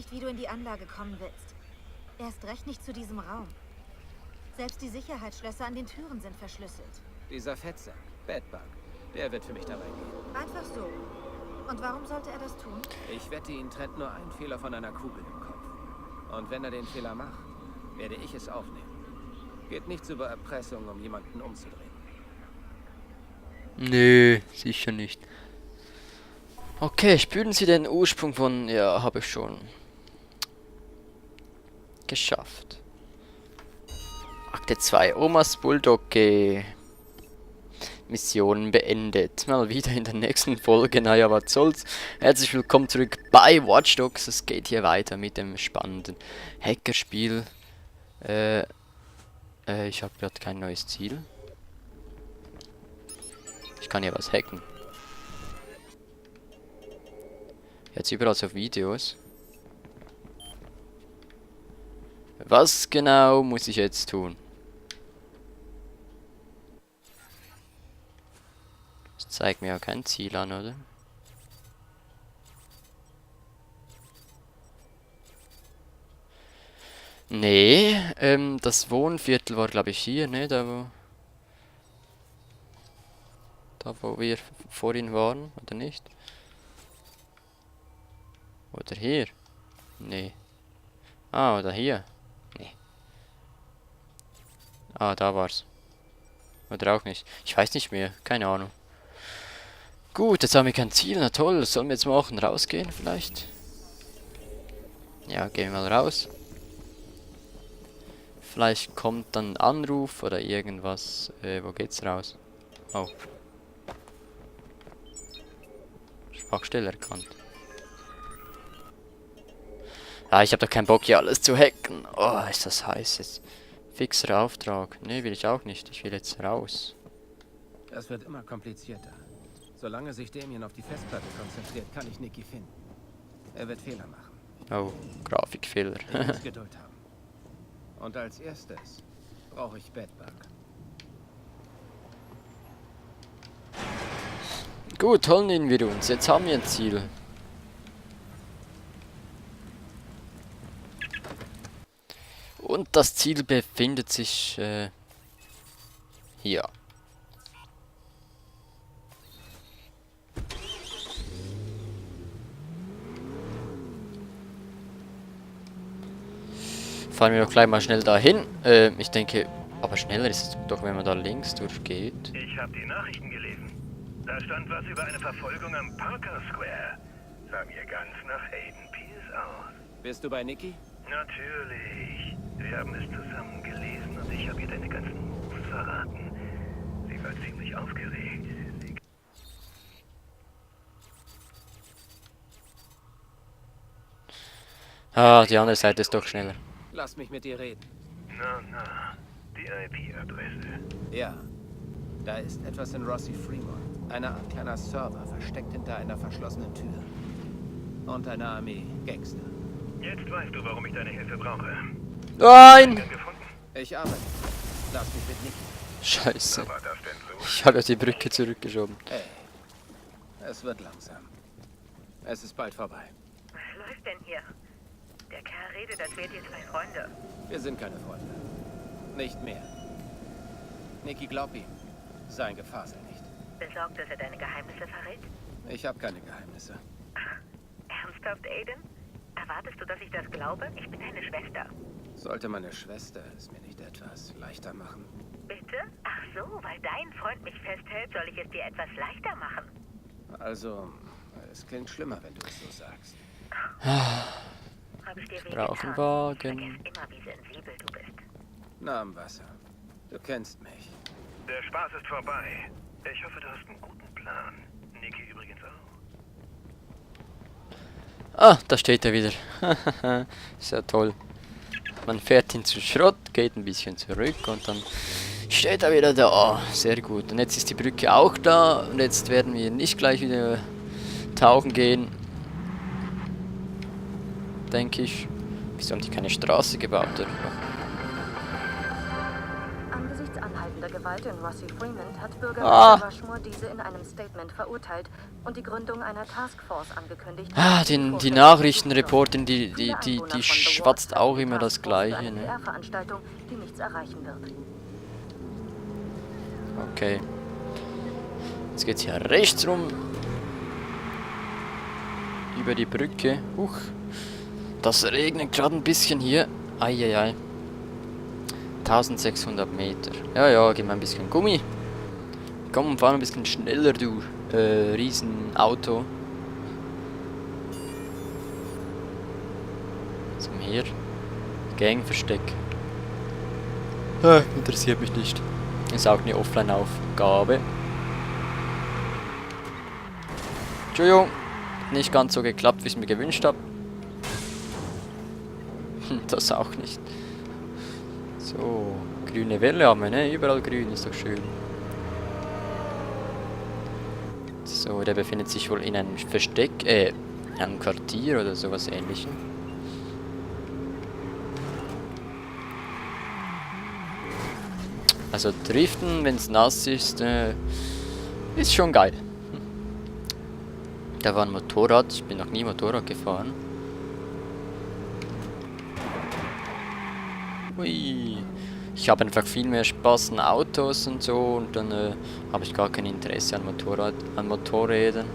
nicht, wie du in die Anlage kommen willst. Erst recht nicht zu diesem Raum. Selbst die Sicherheitsschlösser an den Türen sind verschlüsselt. Dieser Fettsack, Bedbug, der wird für mich dabei gehen. Einfach so. Und warum sollte er das tun? Ich wette, ihn trennt nur ein Fehler von einer Kugel im Kopf. Und wenn er den Fehler macht, werde ich es aufnehmen. Geht nichts über Erpressung, um jemanden umzudrehen. Nö, sicher nicht. Okay, spüren Sie den Ursprung von... Ja, habe ich schon. Geschafft. Akte 2. Omas Bulldogge. Mission beendet. Mal wieder in der nächsten Folge. Naja, was soll's. Herzlich willkommen zurück bei Watch Dogs. Es geht hier weiter mit dem spannenden Hackerspiel. Ich habe gerade kein neues Ziel. Ich kann hier was hacken. Jetzt überall so Videos. Was genau muss ich jetzt tun? Das zeigt mir ja kein Ziel an, oder? Nee, das Wohnviertel war, glaube ich, hier, ne? Da wo wir vorhin waren, oder nicht? Oder hier? Nee. Ah, oder hier? Nee. Ah, da war's. Oder auch nicht. Ich weiß nicht mehr. Keine Ahnung. Gut, jetzt haben wir kein Ziel. Na toll, was sollen wir jetzt machen? Rausgehen vielleicht? Ja, gehen wir mal raus. Vielleicht kommt dann ein Anruf oder irgendwas. Wo geht's raus? Oh. Schwachstelle erkannt. Ah, ich habe doch keinen Bock hier alles zu hacken. Oh, ist das heiß jetzt. Fixer Auftrag. Ne, will ich auch nicht. Ich will jetzt raus. Das wird immer komplizierter. Solange sich Damien auf die Festplatte konzentriert, kann ich Nicky finden. Er wird Fehler machen. Oh, Grafikfehler. Ich muss Geduld haben. Und als erstes brauche ich Bedbug. Gut, holen ihn wir uns. Jetzt haben wir ein Ziel. Und das Ziel befindet sich hier. Fahren wir doch gleich mal schnell dahin. Ich denke, aber schneller ist es doch, wenn man da links durchgeht. Ich habe die Nachrichten gelesen. Da stand was über eine Verfolgung am Parker Square. Sah mir ganz nach Aiden Pierce aus. Bist du bei Nicky? Natürlich. Wir haben es zusammen gelesen und ich habe ihr deine ganzen Moves verraten. Sie war ziemlich aufgeregt. Ah, die andere Seite ist doch schneller. Lass mich mit dir reden. Na, die IP-Adresse. Ja. Da ist etwas in Rossi Fremont. Eine Art kleiner Server, versteckt hinter einer verschlossenen Tür. Und eine Armee Gangster. Jetzt weißt du, warum ich deine Hilfe brauche. Nein! Gefunden? Ich arbeite. Lass mich mit Nicky. Scheiße. War das denn so? Ich habe ja die Brücke zurückgeschoben. Hey. Es wird langsam. Es ist bald vorbei. Was läuft denn hier? Der Kerl redet, als wärt ihr zwei Freunde. Wir sind keine Freunde. Nicht mehr. Nicky, glaub ihm. Sein Gefasel nicht. Besorgt, dass er deine Geheimnisse verrät? Ich habe keine Geheimnisse. Ernsthaft, Aiden? Erwartest du, dass ich das glaube? Ich bin deine Schwester. Sollte meine Schwester es mir nicht etwas leichter machen? Bitte? Ach so, weil dein Freund mich festhält, soll ich es dir etwas leichter machen. Also, es klingt schlimmer, wenn du es so sagst. Hab ich dir Brauchen wehgetan? Wagen. Vergiss immer, wie sensibel du bist. Na, am Wasser. Du kennst mich. Der Spaß ist vorbei. Ich hoffe, du hast einen guten Plan. Nicky übrigens auch. Ah, da steht er wieder. Ist ja toll. Man fährt ihn zu Schrott, geht ein bisschen zurück und dann steht er wieder da. Sehr gut. Und jetzt ist die Brücke auch da und jetzt werden wir nicht gleich wieder tauchen gehen. Denke ich. Wieso haben die keine Straße gebaut? Oder? Angesichts anhaltender der Gewalt in Rossi Fremont hat Ah. Bürgermeister Rushmore diese in einem Statement verurteilt und die Gründung einer Taskforce angekündigt. Die Nachrichtenreporterin, die schwatzt auch immer das Gleiche, ne? PR-Veranstaltung, die nichts erreichen wird. Okay. Jetzt geht's hier rechts rum. Über die Brücke. Huch. Das regnet gerade ein bisschen hier. Eieiei. 1600 Meter. Ja, ja, gib mal ein bisschen Gummi. Komm, fahr ein bisschen schneller, du Riesenauto. Zum hier. Gangversteck. Interessiert mich nicht. Ist auch eine Offline-Aufgabe. Entschuldigung. Nicht ganz so geklappt, wie ich es mir gewünscht habe. Das auch nicht. So, grüne Welle haben wir, ne? Überall grün, ist doch schön. So, der befindet sich wohl in einem Versteck, einem Quartier oder sowas ähnlichem. Also driften, wenn es nass ist, ist schon geil. Da war ein Motorrad, ich bin noch nie Motorrad gefahren. Ui. Ich habe einfach viel mehr Spaß an Autos und so und dann habe ich gar kein Interesse an Motorrädern.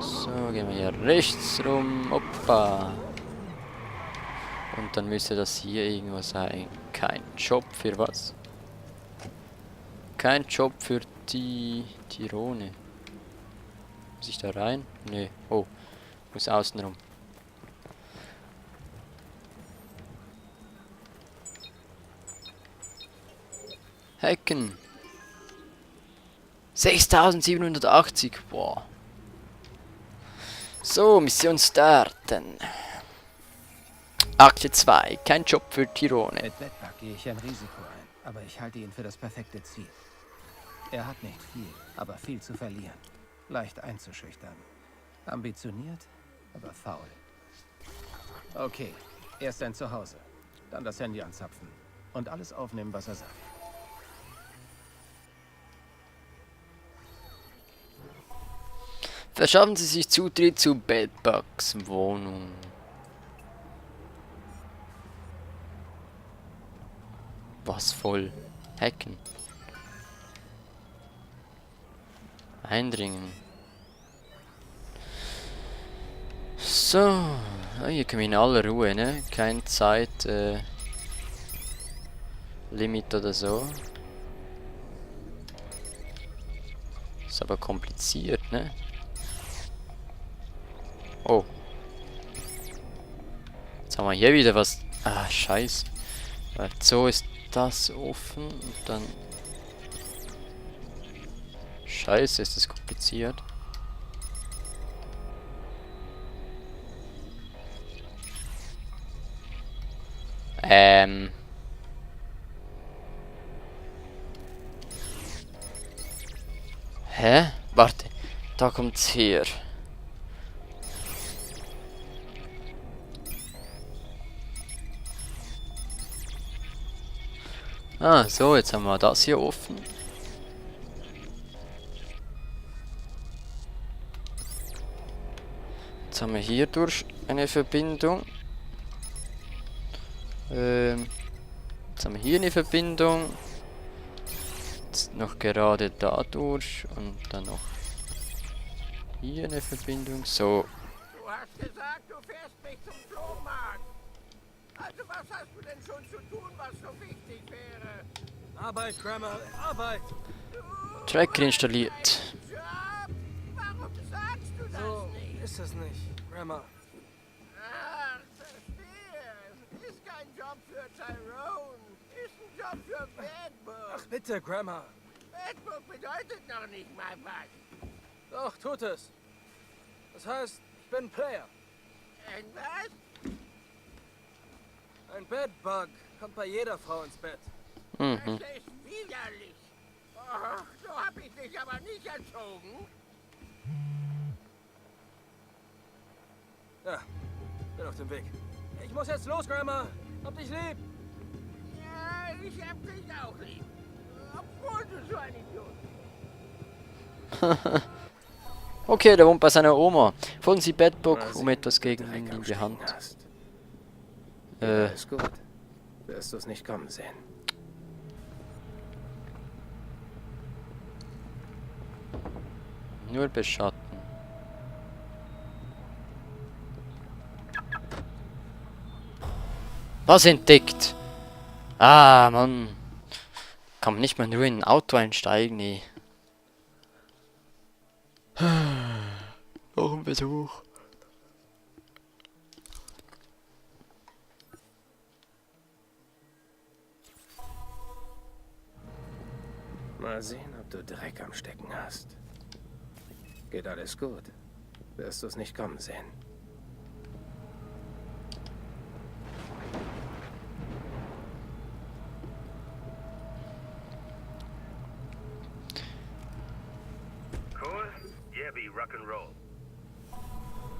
So, gehen wir hier rechts rum. Hoppa. Und dann müsste das hier irgendwo sein. Kein Job für was? Kein Job für die Tirone. Muss ich da rein? Nee. Oh. Muss außen rum. Hacken. 6780. Boah. So, Mission starten. Akte 2. Kein Job für Tirone. Mit Bedbug gehe ich ein Risiko ein, aber ich halte ihn für das perfekte Ziel. Er hat nicht viel, aber viel zu verlieren. Leicht einzuschüchtern. Ambitioniert, aber faul. Okay, erst ein Zuhause, dann das Handy anzapfen und alles aufnehmen, was er sagt. Verschaffen Sie sich Zutritt zu Bedbugs Wohnung. Was voll? Hacken. Eindringen. So. Hier können wir in aller Ruhe, ne? Kein Zeit, Limit oder so. Ist aber kompliziert, ne? Oh. Jetzt haben wir hier wieder was. Ah, scheiße. Weil so ist das offen und dann... Scheiße, ist das kompliziert. Hä? Warte. Da kommt's her. Ah, so, jetzt haben wir das hier offen. Jetzt haben wir hier durch eine Verbindung. Jetzt haben wir hier eine Verbindung. Jetzt noch gerade dadurch und dann noch hier eine Verbindung. So. Du hast gesagt, du fährst mich zum Flohmarkt. Also was hast du denn schon zu tun, was so wichtig wäre? Arbeit, Grammar, Arbeit. Tracker installiert. Job? Warum sagst du das So nicht? ist es nicht, Grammar. Ach, verstehe. Ist kein Job für Tyrone. Ist ein Job für Bedburg. Ach bitte, Grammar. Bedburg bedeutet noch nicht mal was. Doch, tut es. Das heißt, ich bin Player. Ein was? Ein Bedbug kommt bei jeder Frau ins Bett. Mhm. Das ist widerlich. Oh, so hab ich dich aber nicht erzogen. Ja, bin auf dem Weg. Ich muss jetzt los, Grammar. Hab dich lieb. Ja, Ich hab dich auch lieb. Obwohl du so ein Idiot bist. Okay, der wohnt bei seiner Oma. Folgen Sie Bedbug Mal um sehen, etwas ob du gegen Dreck ihn am in die Stecken Hand. hast. Alles gut. Wirst du es nicht kommen sehen. Nur beschatten. Was entdeckt? Ah, Mann. Kann man nicht mal nur in ein Auto einsteigen, nee. Noch ein Besuch. Mal sehen, ob du Dreck am Stecken hast. Geht alles gut. Wirst du es nicht kommen sehen. Cool? Yeah, wie Rock'n'Roll.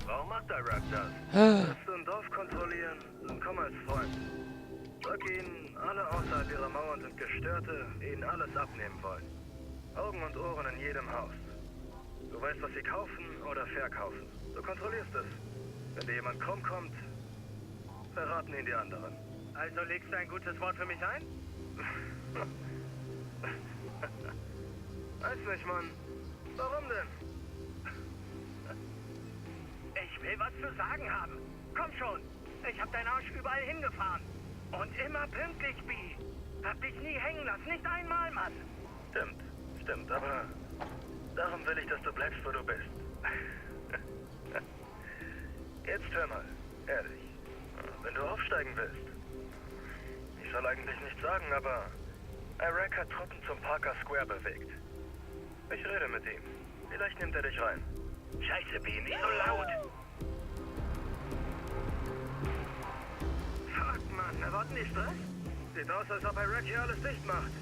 Warum macht der Rock das? Willst du ein Dorf kontrollieren? Dann komm als Freund. Sag ihnen, alle außerhalb ihrer Mauern sind Gestörte, die ihnen alles abnehmen wollen. Augen und Ohren in jedem Haus. Du weißt, was sie kaufen oder verkaufen. Du kontrollierst es. Wenn dir jemand krumm kommt, verraten ihn die anderen. Also legst du ein gutes Wort für mich ein? Weiß nicht, Mann. Warum denn? Ich will was zu sagen haben. Komm schon. Ich hab deinen Arsch überall hingefahren. Und immer pünktlich, Bi. Hab dich nie hängen lassen. Nicht einmal, Mann. Stimmt, aber darum will ich, dass du bleibst, wo du bist. Jetzt hör mal, ehrlich. Wenn du aufsteigen willst. Ich soll eigentlich nichts sagen, aber Iraq hat Truppen zum Parker Square bewegt. Ich rede mit ihm. Vielleicht nimmt er dich rein. Scheiße, Bi, nicht so laut. Fuck, Mann, erwarten die Stress? Sieht aus, als ob Iraq hier alles dicht macht.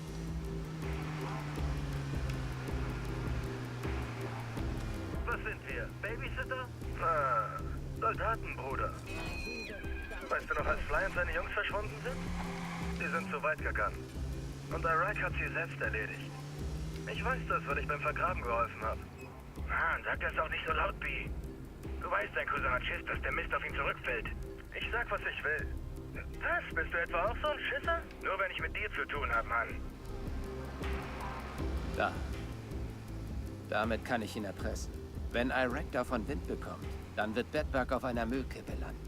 Was sind wir? Babysitter? Ah, Soldaten, Bruder. Weißt du noch, als Fly und seine Jungs verschwunden sind? Die sind zu weit gegangen. Und Iraq hat sie selbst erledigt. Ich weiß das, weil ich beim Vergraben geholfen habe. Mann, sag das auch nicht so laut, B. Du weißt, dein Cousin hat Schiss, dass der Mist auf ihn zurückfällt. Ich sag, was ich will. Was? Bist du etwa auch so ein Schisser? Nur wenn ich mit dir zu tun habe, Mann. Da. Damit kann ich ihn erpressen. Wenn Iraq davon Wind bekommt, dann wird Bedbug auf einer Müllkippe landen.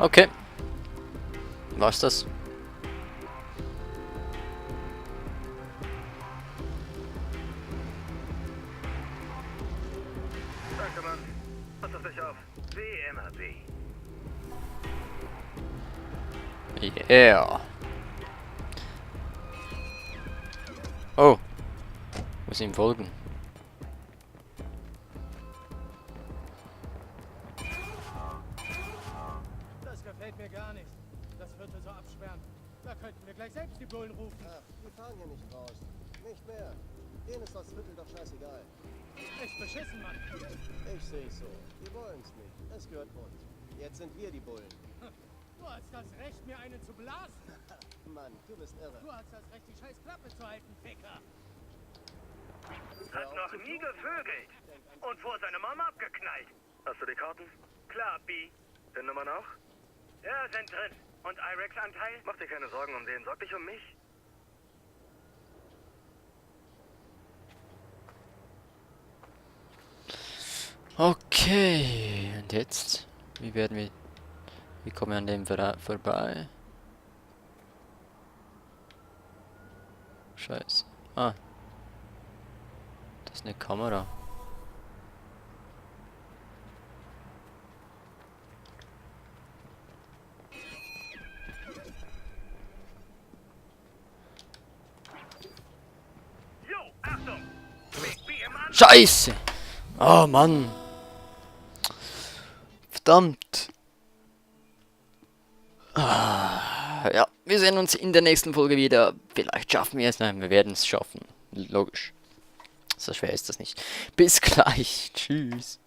Okay. War's das? Danke, Mann. Pass auf dich auf. Wie immer, B. Yeah. Oh. Muss ihm folgen. Das gefällt mir gar nicht. Das Viertel so absperren. Da könnten wir gleich selbst die Bullen rufen. Ach, die fahren hier nicht raus. Nicht mehr. Denen ist das Viertel doch scheißegal. Echt beschissen, Mann. Ich seh's so. Die wollen's nicht. Es gehört uns. Jetzt sind wir die Bullen. Du hast das Recht, mir einen zu blasen. Mann, du bist irre. Du hast das Recht, die scheiß Klappe zu halten, Ficker. Hat noch nie gevögelt. Und vor seine Mama abgeknallt. Hast du die Karten? Klar, B. Den Nummern auch? Ja, sind drin. Und Iraks Anteil? Mach dir keine Sorgen um den. Sorg dich um mich. Okay. Und jetzt? Wie kommen wir an dem vorbei? Scheiße. Ah. Das ist eine Kamera. Jo, Achtung! Big B im An. Scheiße! Oh Mann! Verdammt! Ja, wir sehen uns in der nächsten Folge wieder. Vielleicht schaffen wir es. Nein, wir werden es schaffen. Logisch. So schwer ist das nicht. Bis gleich. Tschüss.